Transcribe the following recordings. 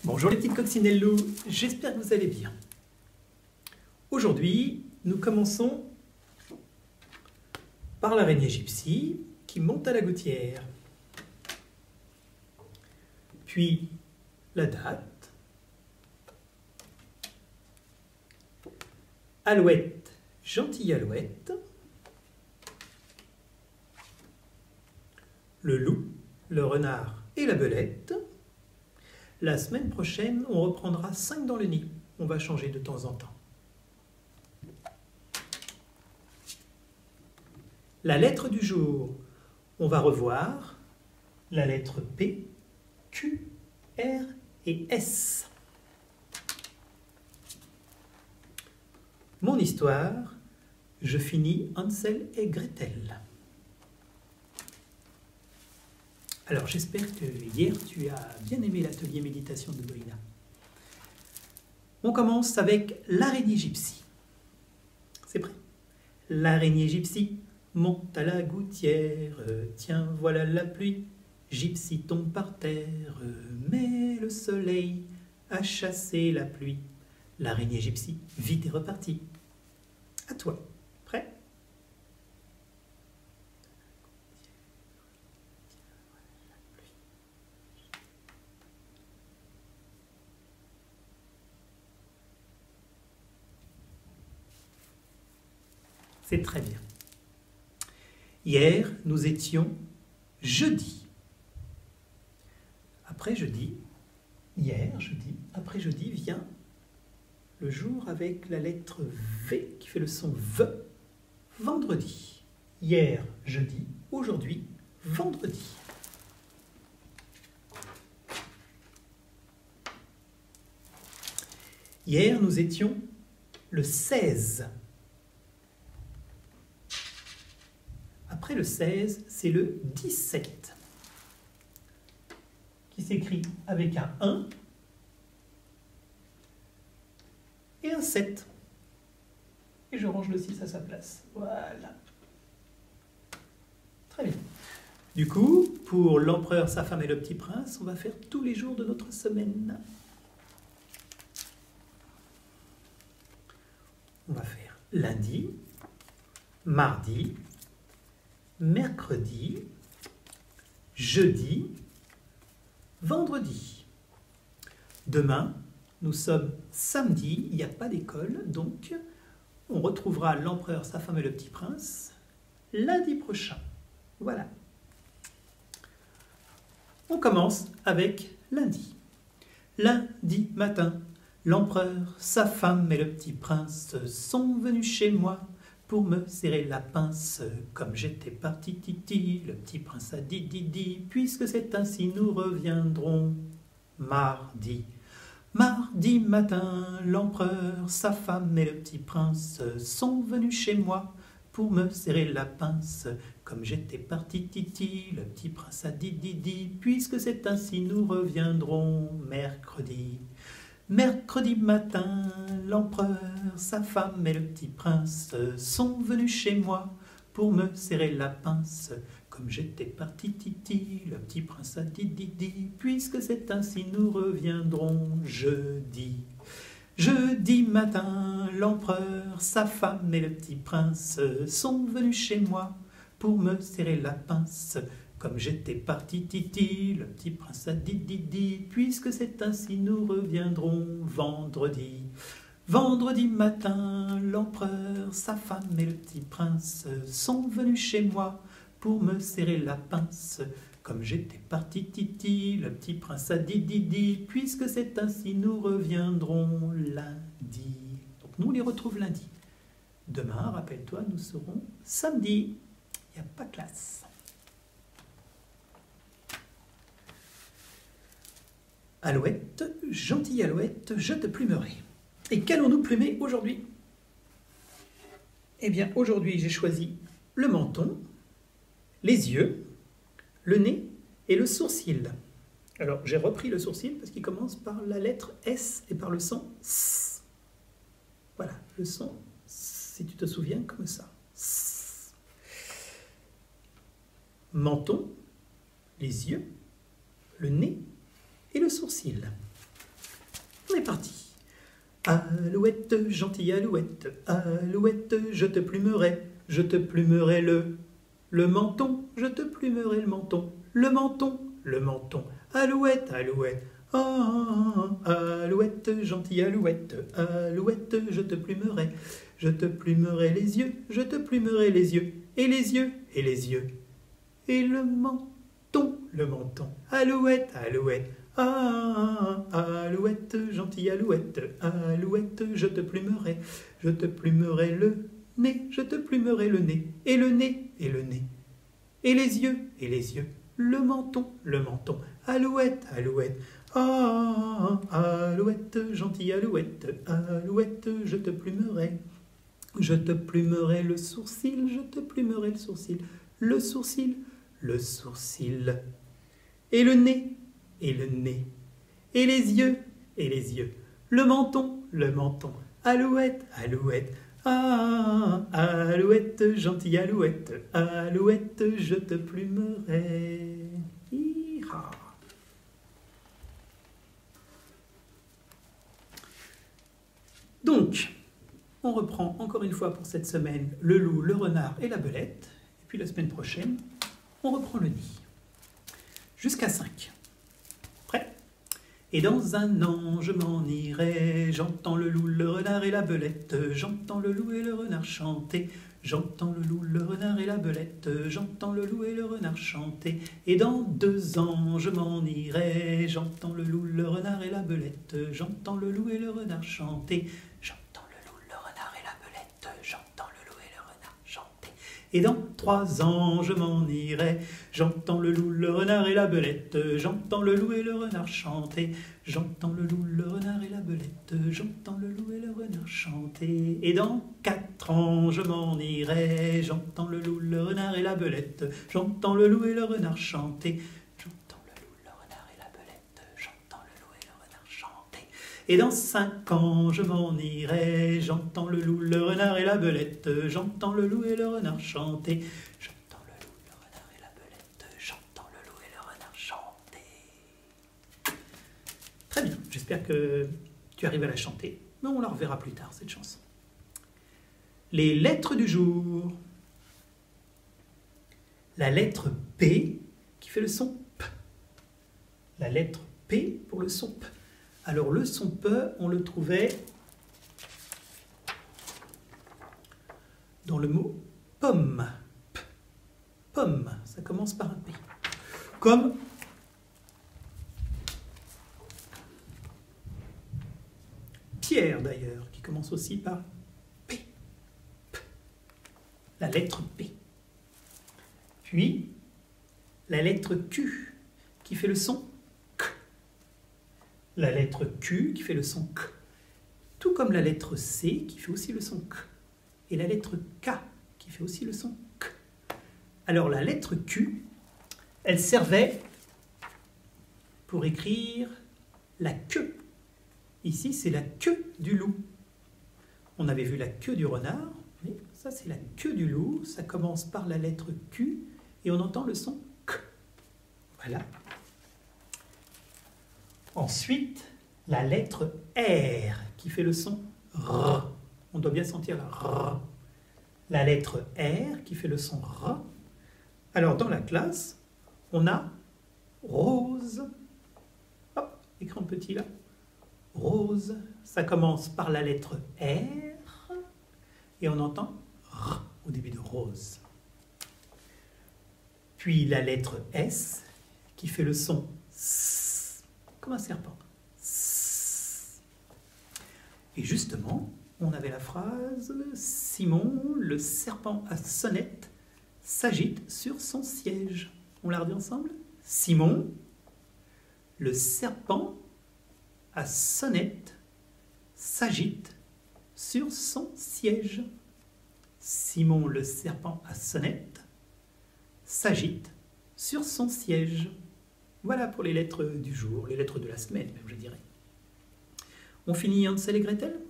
Bonjour les petites coccinelles, j'espère que vous allez bien. Aujourd'hui, nous commençons par l'araignée gypsy qui monte à la gouttière. Puis la date. Alouette, gentille alouette. Le loup, le renard et la belette. La semaine prochaine, on reprendra 5 dans le nid. On va changer de temps en temps. La lettre du jour, on va revoir la lettre P, Q, R et S. Mon histoire, je finis Hansel et Gretel. Alors, j'espère que hier, tu as bien aimé l'atelier méditation de Bolina. On commence avec l'araignée gypsy. C'est prêt? L'araignée gypsy monte à la gouttière. Tiens, voilà la pluie. Gypsy tombe par terre. Mais le soleil a chassé la pluie. L'araignée gypsy, vite est repartie. À toi. Prêt? C'est très bien. Hier, nous étions jeudi. Après jeudi, après jeudi vient le jour avec la lettre V qui fait le son V, vendredi. Hier, jeudi, aujourd'hui, vendredi. Hier, nous étions le 16. Après le 16, c'est le 17, qui s'écrit avec un 1 et un 7. Et je range le 6 à sa place. Voilà. Très bien. Du coup, pour l'empereur, sa femme et le petit prince, on va faire tous les jours de notre semaine. On va faire lundi, mardi, mercredi, jeudi, vendredi. Demain, nous sommes samedi, il n'y a pas d'école, donc on retrouvera l'empereur, sa femme et le petit prince lundi prochain. Voilà. On commence avec lundi. Lundi matin, l'empereur, sa femme et le petit prince sont venus chez moi pour me serrer la pince. Comme j'étais parti titi, le petit prince a dit didi, puisque c'est ainsi nous reviendrons mardi. Mardi matin, l'empereur, sa femme et le petit prince sont venus chez moi pour me serrer la pince. Comme j'étais parti titi, le petit prince a dit didi, puisque c'est ainsi nous reviendrons mercredi. Mercredi matin, l'empereur, sa femme et le petit prince sont venus chez moi pour me serrer la pince. Comme j'étais parti titi, le petit prince a dit didi, puisque c'est ainsi nous reviendrons jeudi. Jeudi matin, l'empereur, sa femme et le petit prince sont venus chez moi pour me serrer la pince. Comme j'étais parti titi, le petit prince a dit didi, puisque c'est ainsi nous reviendrons vendredi. Vendredi matin, l'empereur, sa femme et le petit prince sont venus chez moi pour me serrer la pince. Comme j'étais parti titi, le petit prince a dit didi, puisque c'est ainsi nous reviendrons lundi. Donc nous les retrouvons lundi. Demain, rappelle-toi, nous serons samedi. Il n'y a pas de classe. Alouette, gentille alouette, je te plumerai. Et qu'allons-nous plumer aujourd'hui? Eh bien, aujourd'hui, j'ai choisi le menton, les yeux, le nez et le sourcil. Alors, j'ai repris le sourcil parce qu'il commence par la lettre S et par le son S. Voilà, le son, si tu te souviens, comme ça. S. Menton, les yeux, le nez et le sourcil. On est parti. Alouette, gentille alouette, alouette, je te plumerai le menton, je te plumerai le menton, le menton, alouette, alouette, alouette, gentille alouette, alouette, je te plumerai les yeux, je te plumerai les yeux, et les yeux, et les yeux, et le menton, alouette, alouette, alouette, gentille alouette, alouette, je te plumerai le nez, je te plumerai le nez, et le nez, et le nez, et les yeux, le menton, alouette, alouette, alouette, gentille alouette, alouette, je te plumerai le sourcil, je te plumerai le sourcil, le sourcil, et le nez, et les yeux, le menton, alouette, alouette, alouette, gentille alouette, alouette, je te plumerai. Hi-ha. Donc, on reprend encore une fois pour cette semaine le loup, le renard et la belette. Et puis la semaine prochaine, on reprend le nid. Jusqu'à 5. Prêt? Et dans un an, je m'en irai, j'entends le loup, le renard et la belette, j'entends le loup et le renard chanter, j'entends le loup, le renard et la belette, j'entends le loup et le renard chanter. Et dans 2 ans, je m'en irai, j'entends le loup, le renard et la belette, j'entends le loup et le renard chanter, j'entends le loup, le renard et la belette, j'entends le loup et le renard chanter. Et dans 3 ans, je m'en irai, j'entends le loup, le renard et la belette, j'entends le loup et le renard chanter, j'entends le loup, le renard et la belette, j'entends le loup et le renard chanter. Et dans 4 ans, je m'en irai, j'entends le loup, le renard et la belette, j'entends le loup et le renard chanter, j'entends le loup, le renard et la belette, j'entends le loup et le renard chanter. Et dans 5 ans, je m'en irai, j'entends le loup, le renard et la belette, j'entends le loup et le renard chanter, j'entends le loup, le renard et la belette, j'entends le loup et le renard chanter. Très bien, j'espère que tu arrives à la chanter, mais on la reverra plus tard, cette chanson. Les lettres du jour. La lettre P qui fait le son P. La lettre P pour le son P. Alors le son P, on le trouvait dans le mot pomme. P. Pomme, ça commence par un P. Comme Pierre d'ailleurs, qui commence aussi par P. P. La lettre P. Puis, la lettre Q, qui fait le son K. La lettre Q, qui fait le son K. Tout comme la lettre C, qui fait aussi le son K. Et la lettre K, qui fait aussi le son K. Alors, la lettre Q, elle servait pour écrire la queue. Ici, c'est la queue du loup. On avait vu la queue du renard, mais ça, c'est la queue du loup. Ça commence par la lettre Q et on entend le son K. Voilà. Ensuite, la lettre R qui fait le son R. On doit bien sentir la R. La lettre R qui fait le son R. Alors, dans la classe, on a Rose. Hop, écran petit là. Rose, ça commence par la lettre R et on entend R au début de rose. Puis la lettre S qui fait le son S, comme un serpent. S. Et justement, on avait la phrase « Simon, le serpent à sonnette, s'agite sur son siège ». On l'a redit ensemble ? Simon, le serpent à sonnette, s'agite sur son siège. Simon, le serpent à sonnette, s'agite sur son siège. Voilà pour les lettres du jour, les lettres de la semaine même, je dirais. On finit Hansel et Gretel ?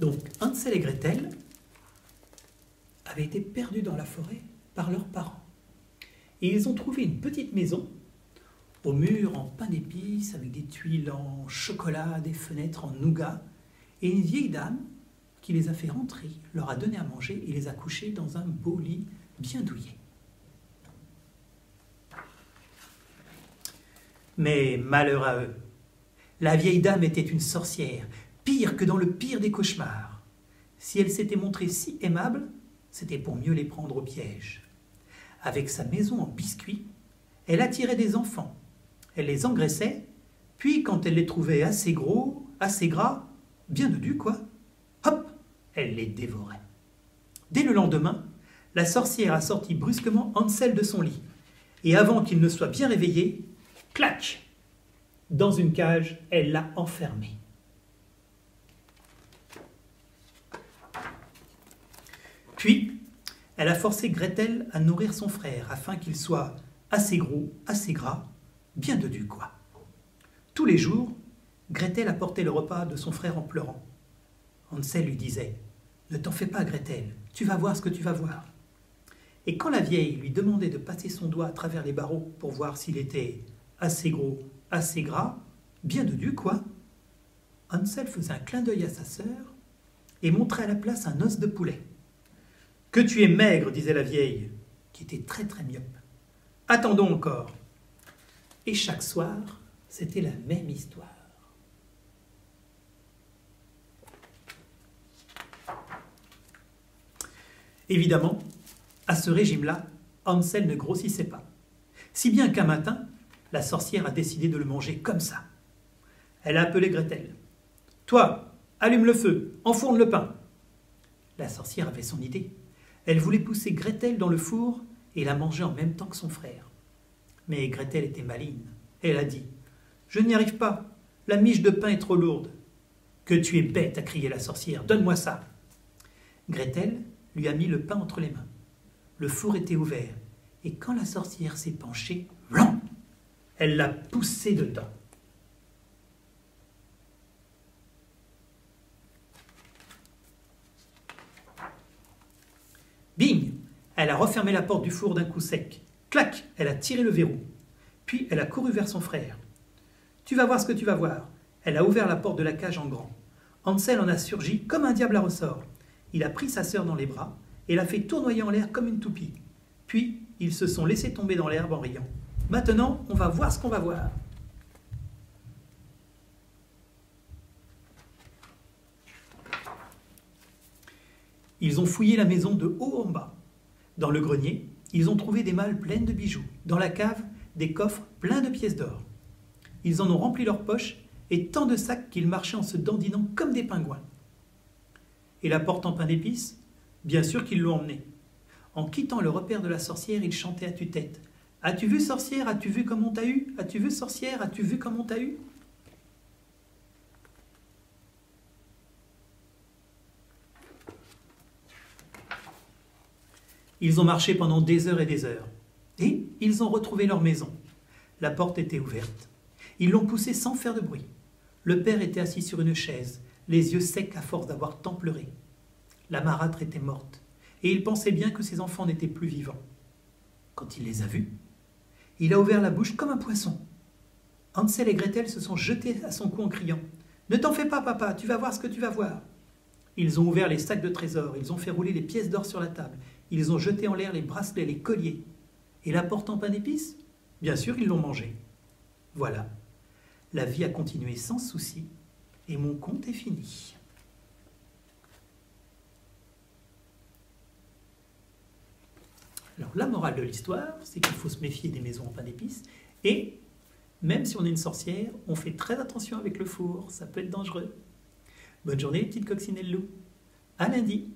Donc, Hansel et Gretel avaient été perdus dans la forêt par leurs parents. et ils ont trouvé une petite maison, au mur en pain d'épices, avec des tuiles en chocolat, des fenêtres en nougat, et une vieille dame qui les a fait rentrer, leur a donné à manger et les a couchés dans un beau lit bien douillet. Mais malheur à eux, la vieille dame était une sorcière, pire que dans le pire des cauchemars. Si elle s'était montrée si aimable, c'était pour mieux les prendre au piège. Avec sa maison en biscuits, elle attirait des enfants. Elle les engraissait, puis quand elle les trouvait assez gros, assez gras, bien dodus quoi, hop, elle les dévorait. Dès le lendemain, la sorcière a sorti brusquement Hansel de son lit. Et avant qu'il ne soit bien réveillé, clac! Dans une cage, elle l'a enfermé. Puis, elle a forcé Gretel à nourrir son frère afin qu'il soit assez gros, assez gras, bien dodu quoi. Tous les jours, Gretel apportait le repas de son frère en pleurant. Hansel lui disait « Ne t'en fais pas, Gretel, tu vas voir ce que tu vas voir. » Et quand la vieille lui demandait de passer son doigt à travers les barreaux pour voir s'il était assez gros, assez gras, bien dodu quoi, Hansel faisait un clin d'œil à sa sœur et montrait à la place un os de poulet. « Que tu es maigre, disait la vieille, qui était très très myope. Attendons encore. » Et chaque soir, c'était la même histoire. Évidemment, à ce régime-là, Hansel ne grossissait pas. Si bien qu'un matin, la sorcière a décidé de le manger comme ça. Elle a appelé Gretel. « Toi, allume le feu, enfourne le pain. » La sorcière avait son idée. Elle voulait pousser Gretel dans le four et la manger en même temps que son frère. Mais Gretel était maligne. Elle a dit « Je n'y arrive pas, la miche de pain est trop lourde. »« Que tu es bête !» a crié la sorcière. « Donne-moi ça !» Gretel lui a mis le pain entre les mains. Le four était ouvert, et quand la sorcière s'est penchée, blanc, elle l'a poussé dedans. Bing! Elle a refermé la porte du four d'un coup sec. Clac! Elle a tiré le verrou. Puis elle a couru vers son frère. « Tu vas voir ce que tu vas voir. » Elle a ouvert la porte de la cage en grand. Hansel en a surgi comme un diable à ressort. Il a pris sa sœur dans les bras et l'a fait tournoyer en l'air comme une toupie. Puis, ils se sont laissés tomber dans l'herbe en riant. « Maintenant, on va voir ce qu'on va voir. » Ils ont fouillé la maison de haut en bas. Dans le grenier, ils ont trouvé des malles pleines de bijoux. Dans la cave, des coffres pleins de pièces d'or. Ils en ont rempli leurs poches et tant de sacs qu'ils marchaient en se dandinant comme des pingouins. Et la porte en pain d'épices? Bien sûr qu'ils l'ont emmenée. En quittant le repère de la sorcière, ils chantaient à tue-tête. « As-tu vu, sorcière? As-tu vu comme on t'a eu? As-tu vu, sorcière? As-tu vu comme on t'a eu ?» Ils ont marché pendant des heures et des heures. Et ils ont retrouvé leur maison. La porte était ouverte. Ils l'ont poussée sans faire de bruit. Le père était assis sur une chaise, les yeux secs à force d'avoir tant pleuré. La marâtre était morte, et il pensait bien que ses enfants n'étaient plus vivants. Quand il les a vus, il a ouvert la bouche comme un poisson. Hansel et Gretel se sont jetés à son cou en criant « Ne t'en fais pas, papa, tu vas voir ce que tu vas voir !» Ils ont ouvert les sacs de trésors, ils ont fait rouler les pièces d'or sur la table, ils ont jeté en l'air les bracelets, les colliers. Et la porte en pain d'épices? Bien sûr, ils l'ont mangée. Voilà, la vie a continué sans souci, et mon conte est fini. Alors, la morale de l'histoire, c'est qu'il faut se méfier des maisons en pain d'épices, et même si on est une sorcière, on fait très attention avec le four, ça peut être dangereux. Bonne journée les petites coccinelles loups. À lundi.